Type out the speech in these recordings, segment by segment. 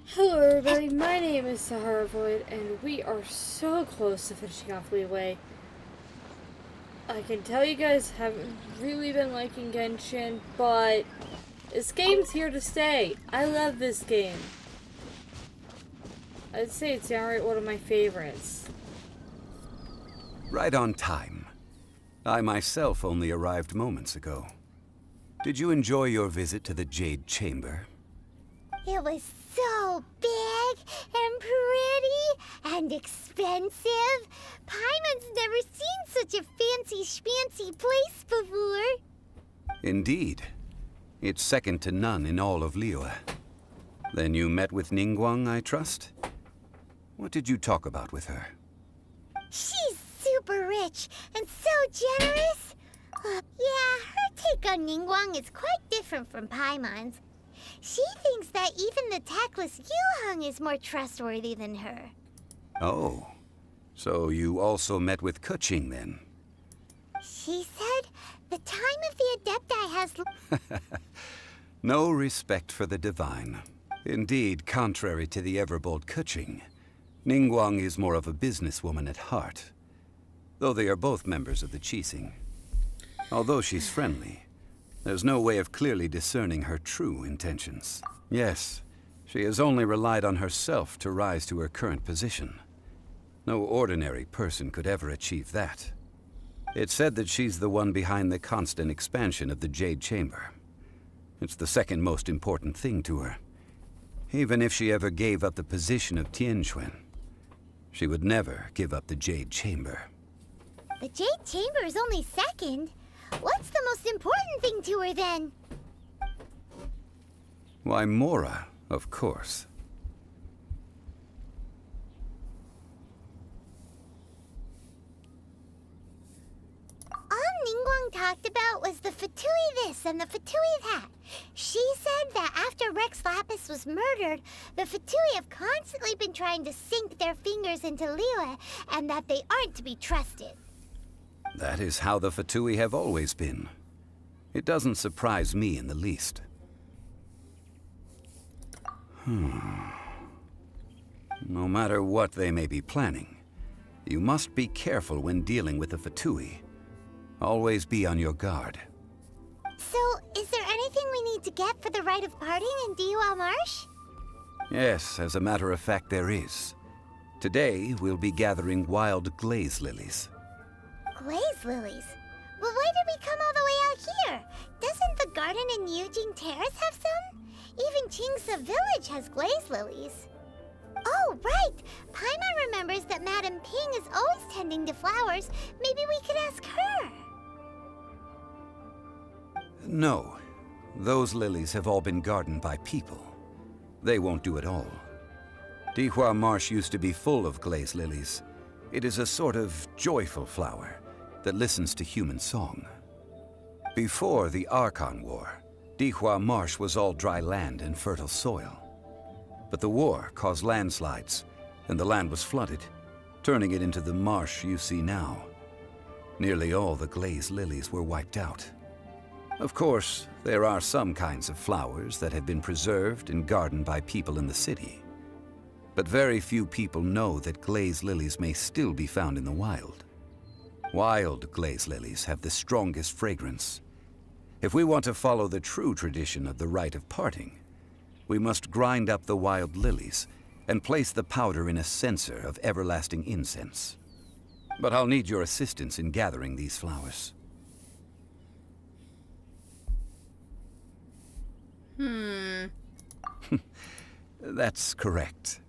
Hello everybody, my name is Sahara Void, and we are so close to finishing off Leeway. I can tell you guys haven't really been liking Genshin, but this game's here to stay. I love this game. I'd say it's downright one of my favorites. Right on time. I myself only arrived moments ago. Did you enjoy your visit to the Jade Chamber? It was so big and pretty and expensive. Paimon's never seen such a fancy schmancy place before. Indeed. It's second to none in all of Liyue. Then you met with Ningguang, I trust? What did you talk about with her? She's super rich and so generous. Yeah, her take on Ningguang is quite different from Paimon's. She thinks that even the tactless Yuheng is more trustworthy than her. Oh, so you also met with Keqing then? She said the time of the Adepti has... No respect for the divine. Indeed, contrary to the ever-bold Keqing, Ningguang is more of a businesswoman at heart, though they are both members of the Qixing. Although she's friendly, there's no way of clearly discerning her true intentions. Yes, she has only relied on herself to rise to her current position. No ordinary person could ever achieve that. It's said that she's the one behind the constant expansion of the Jade Chamber. It's the second most important thing to her. Even if she ever gave up the position of Tianquan, she would never give up the Jade Chamber. The Jade Chamber is only second. What's the most important thing to her, then? Why, Mora, of course. All Ningguang talked about was the Fatui this and the Fatui that. She said that after Rex Lapis was murdered, the Fatui have constantly been trying to sink their fingers into Liyue, and that they aren't to be trusted. That is how the Fatui have always been. It doesn't surprise me in the least. No matter what they may be planning, you must be careful when dealing with the Fatui. Always be on your guard. So, is there anything we need to get for the rite of parting in Dihua Marsh? Yes, as a matter of fact, there is. Today, we'll be gathering wild glaze lilies. Glaze lilies? Well, why did we come all the way out here? Doesn't the garden in Yujing Terrace have some? Even Qingse Village has glaze lilies. Oh, right! Paimon remembers that Madame Ping is always tending to flowers. Maybe we could ask her. No. Those lilies have all been gardened by people. They won't do it all. Dihua Marsh used to be full of glaze lilies. It is a sort of joyful flower that listens to human song. Before the Archon War, Dihua Marsh was all dry land and fertile soil. But the war caused landslides, and the land was flooded, turning it into the marsh you see now. Nearly all the glaze lilies were wiped out. Of course, there are some kinds of flowers that have been preserved and gardened by people in the city. But very few people know that glaze lilies may still be found in the wild. Wild glaze lilies have the strongest fragrance. If we want to follow the true tradition of the rite of parting, we must grind up the wild lilies and place the powder in a censer of everlasting incense. But I'll need your assistance in gathering these flowers. That's correct.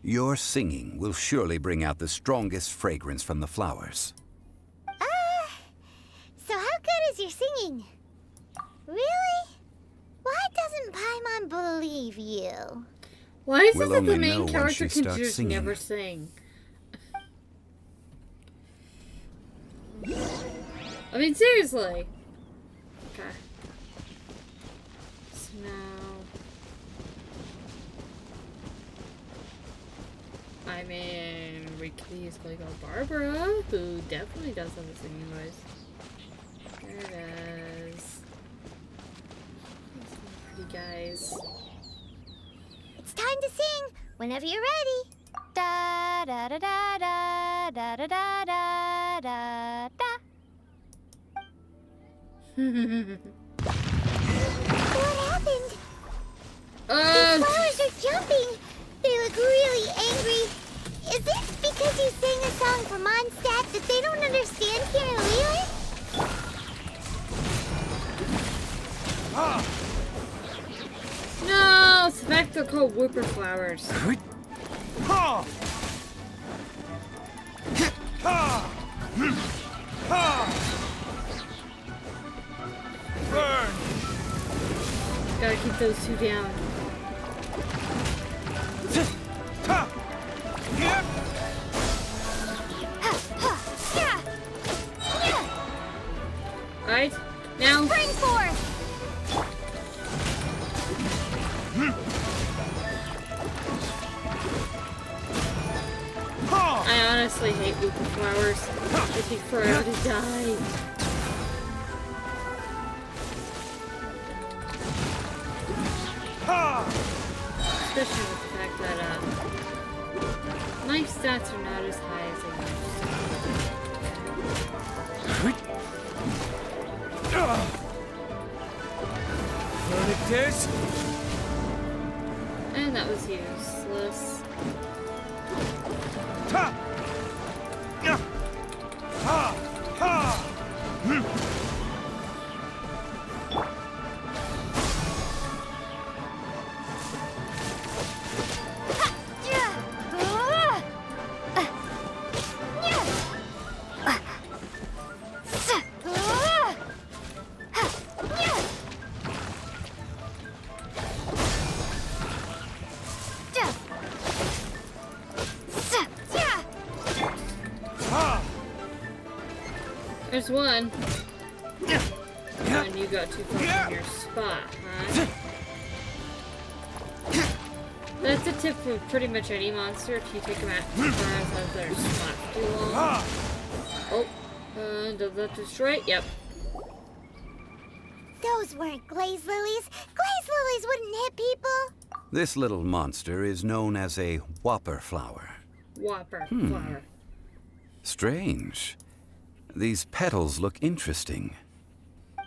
Your singing will surely bring out the strongest fragrance from the flowers. So how good is your singing? Really? Why doesn't Paimon believe you? Why is We'll it that the only know main when character she can starts just singing. never sing? I mean, seriously. Okay. So now... I mean, we could use like Barbara, who definitely does have a singing voice. There it is. Pretty guys. It's time to sing. Whenever you're ready. Da da da da da da da da da da da. What happened? The flowers are jumping. They look really angry. Is it because you sang a song for Mondstadt that they don't understand here in Liyue? No, it's the fact they're called whooper flowers. Burn! Gotta keep those two down. Alright, now. Spring forth! I honestly hate whooper flowers. They take forever to die. Especially with the fact that life stats are not as high as they used to. This? And that was useless. There's one. And you got too far from your spot, huh? That's a tip for pretty much any monster if you take them out too far outside of their spot too long. Oh, does that destroy? Yep. Those weren't glaze lilies. Glaze lilies wouldn't hit people. This little monster is known as a whopper flower. Whopper flower. Strange. These petals look interesting.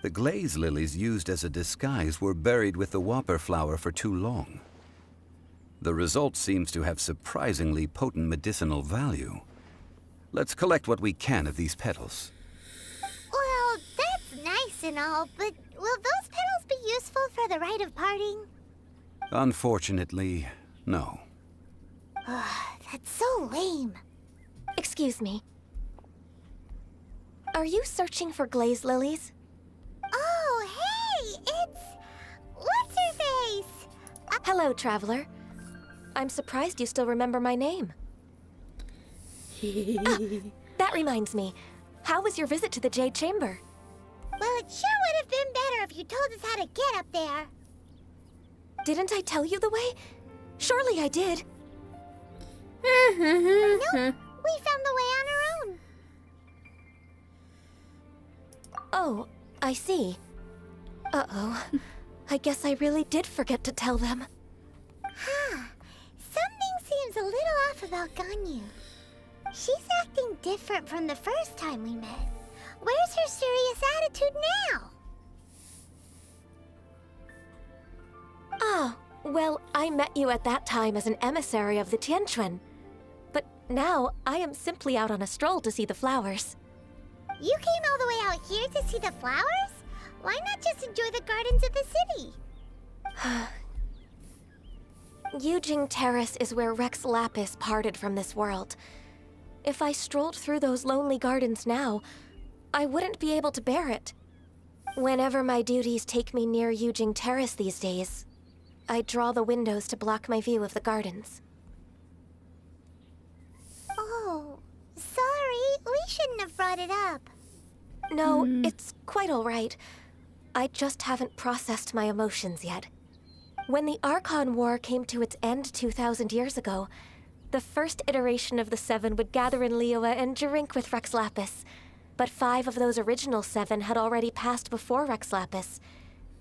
The glaze lilies used as a disguise were buried with the whopper flower for too long. The result seems to have surprisingly potent medicinal value. Let's collect what we can of these petals. Well, that's nice and all, but will those petals be useful for the rite of parting? Unfortunately, no. That's so lame. Excuse me. Are you searching for glaze lilies? Oh, hey! It's... What's-her-face? Hello, traveler. I'm surprised you still remember my name. That reminds me. How was your visit to the Jade Chamber? Well, it sure would have been better if you told us how to get up there. Didn't I tell you the way? Surely I did. Nope, we found the way on our own. Oh, I see. Uh-oh. I guess I really did forget to tell them. Huh. Something seems a little off about Ganyu. She's acting different from the first time we met. Where's her serious attitude now? Ah, well, I met you at that time as an emissary of the Tianquan. But now, I am simply out on a stroll to see the flowers. You came all the way out here to see the flowers? Why not just enjoy the gardens of the city? Yujing Terrace is where Rex Lapis parted from this world. If I strolled through those lonely gardens now, I wouldn't be able to bear it. Whenever my duties take me near Yujing Terrace these days, I draw the windows to block my view of the gardens. Oh, sorry. We shouldn't have brought it up. No, it's quite all right. I just haven't processed my emotions yet. When the Archon War came to its end 2,000 years ago, the first iteration of the Seven would gather in Liyue and drink with Rex Lapis. But 5 of those original 7 had already passed before Rex Lapis.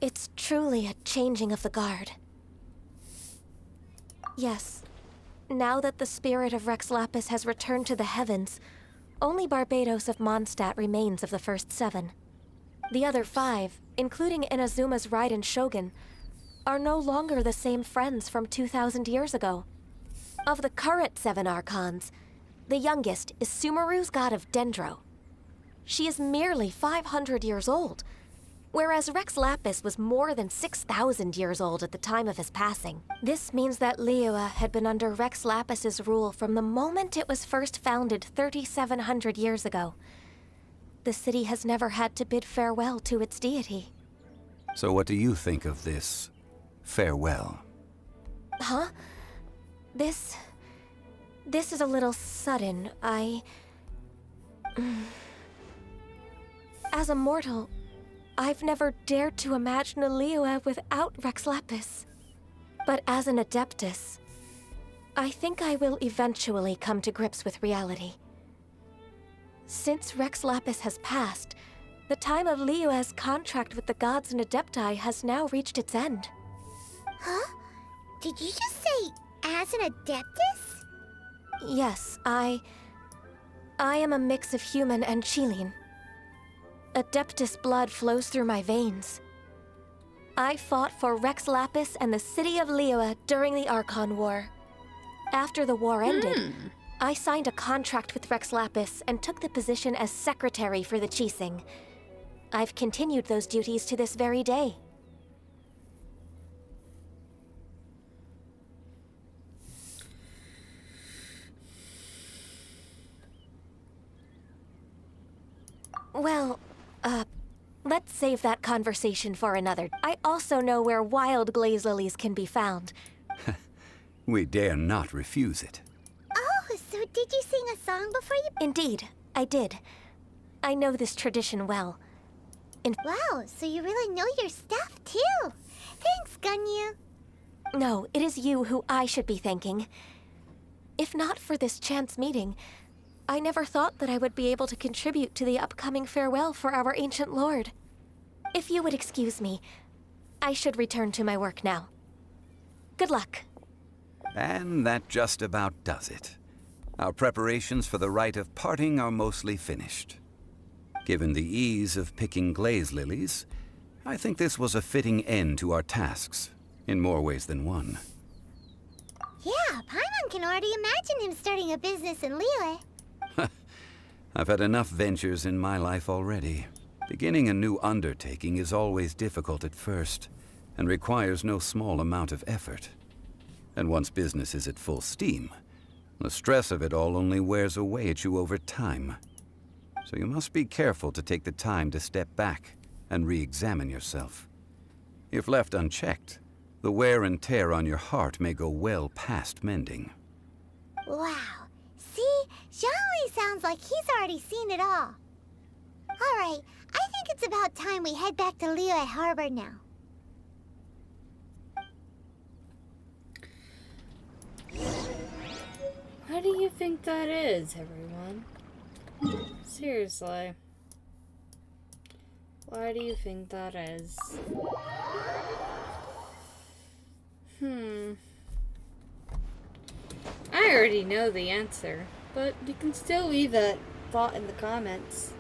It's truly a changing of the guard. Yes. Now that the spirit of Rex Lapis has returned to the heavens, only Barbados of Mondstadt remains of the first 7. The other 5, including Inazuma's Raiden Shogun, are no longer the same friends from 2,000 years ago. Of the current 7 Archons, the youngest is Sumeru's god of Dendro. She is merely 500 years old, whereas Rex Lapis was more than 6,000 years old at the time of his passing. This means that Liyue had been under Rex Lapis's rule from the moment it was first founded 3,700 years ago. The city has never had to bid farewell to its deity. So what do you think of this farewell? Huh? This is a little sudden. As a mortal, I've never dared to imagine a Liyue without Rex Lapis. But as an Adeptus, I think I will eventually come to grips with reality. Since Rex Lapis has passed, the time of Liyue's contract with the gods and Adepti has now reached its end. Huh? Did you just say, as an Adeptus? Yes, I am a mix of human and Qilin. Adeptus blood flows through my veins. I fought for Rex Lapis and the city of Liyue during the Archon War. After the war ended, I signed a contract with Rex Lapis and took the position as secretary for the Qixing. I've continued those duties to this very day. Well, let's save that conversation for another. I also know where wild glaze lilies can be found. We dare not refuse it. Oh, so did you sing a song before you... Indeed, I did. I know this tradition well. Wow, so you really know your stuff, too. Thanks, Gunyu. No, it is you who I should be thanking. If not for this chance meeting, I never thought that I would be able to contribute to the upcoming farewell for our ancient lord. If you would excuse me, I should return to my work now. Good luck. And that just about does it. Our preparations for the rite of parting are mostly finished. Given the ease of picking glaze lilies, I think this was a fitting end to our tasks, in more ways than one. Yeah, Paimon can already imagine him starting a business in Liyue. I've had enough ventures in my life already. Beginning a new undertaking is always difficult at first, and requires no small amount of effort. And once business is at full steam, the stress of it all only wears away at you over time. So you must be careful to take the time to step back and re-examine yourself. If left unchecked, the wear and tear on your heart may go well past mending. Wow. See? Zhongli sounds like he's already seen it all. Alright, I think it's about time we head back to Liyue Harbor now. Why do you think that is, everyone? Seriously. Why do you think that is? I already know the answer, but you can still leave that thought in the comments.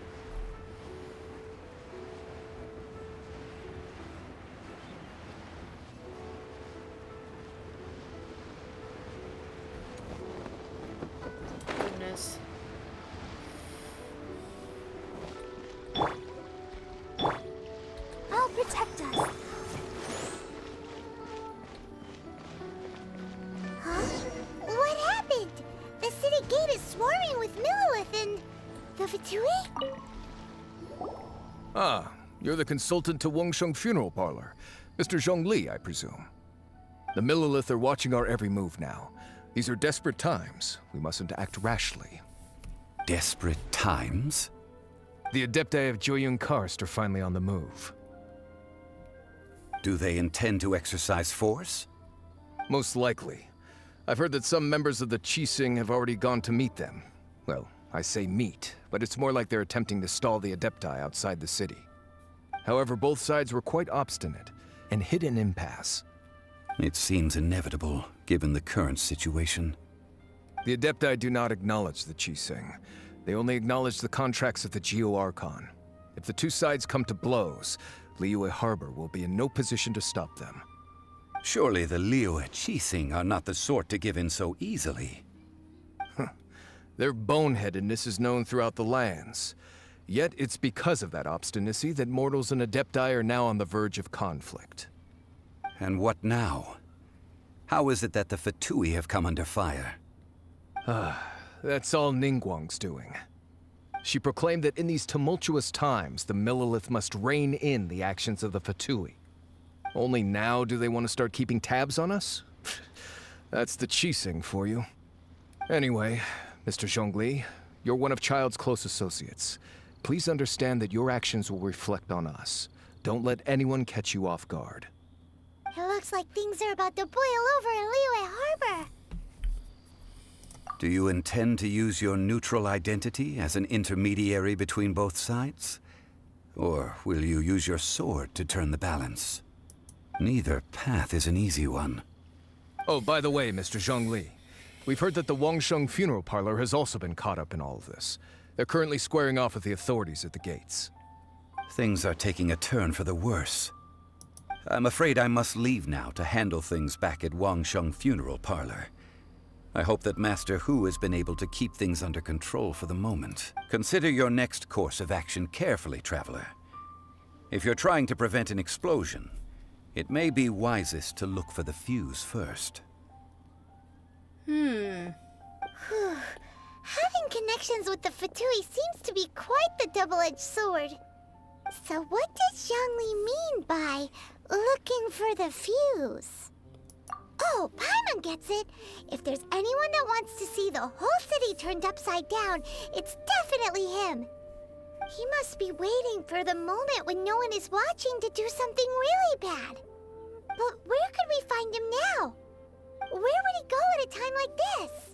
Goodness. I'll protect us. Huh? What happened? The city gate is swarming with Millilith and... the Fatui? Ah, you're the consultant to Wengsheng Funeral Parlor. Mr. Zhongli, I presume. The Millilith are watching our every move now. These are desperate times. We mustn't act rashly. Desperate times? The Adepti of Joyun Karst are finally on the move. Do they intend to exercise force? Most likely. I've heard that some members of the Qixing have already gone to meet them. Well, I say meet, but it's more like they're attempting to stall the Adepti outside the city. However, both sides were quite obstinate and hit an impasse. It seems inevitable, given the current situation. The Adepti do not acknowledge the Qixing. They only acknowledge the contracts of the Geo Archon. If the two sides come to blows, Liyue Harbor will be in no position to stop them. Surely the Liyue Qixing are not the sort to give in so easily. Their boneheadedness is known throughout the lands. Yet it's because of that obstinacy that mortals and Adepti are now on the verge of conflict. And what now? How is it that the Fatui have come under fire? That's all Ningguang's doing. She proclaimed that in these tumultuous times, the Millelith must rein in the actions of the Fatui. Only now do they want to start keeping tabs on us? That's the Qixing for you. Anyway, Mr. Zhongli, you're one of Child's close associates. Please understand that your actions will reflect on us. Don't let anyone catch you off guard. It looks like things are about to boil over in Liyue Harbor. Do you intend to use your neutral identity as an intermediary between both sides? Or will you use your sword to turn the balance? Neither path is an easy one. Oh, by the way, Mr. Zhongli, we've heard that the Wangsheng Funeral Parlor has also been caught up in all of this. They're currently squaring off with the authorities at the gates. Things are taking a turn for the worse. I'm afraid I must leave now to handle things back at Wangsheng Funeral Parlor. I hope that Master Hu has been able to keep things under control for the moment. Consider your next course of action carefully, Traveler. If you're trying to prevent an explosion, it may be wisest to look for the fuse first. Having connections with the Fatui seems to be quite the double-edged sword. So what does Zhongli mean by looking for the fuse? Oh, Paimon gets it. If there's anyone that wants to see the whole city turned upside down, it's definitely him. He must be waiting for the moment when no one is watching to do something really bad. But where could we find him now? Where would he go at a time like this?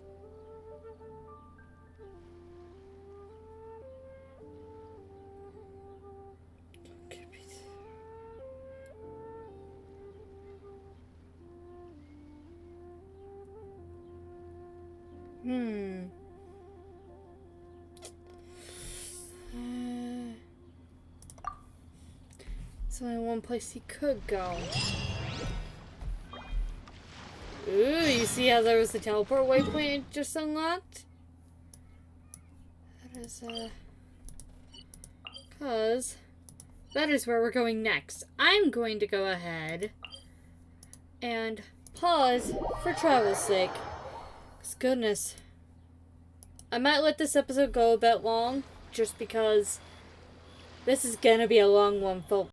There's only one place he could go. Ooh, you see how there was a teleport waypoint just unlocked? That is, cause that is where we're going next. I'm going to go ahead and pause for travel's sake. 'Cause goodness, I might let this episode go a bit long just because this is gonna be a long one, folks.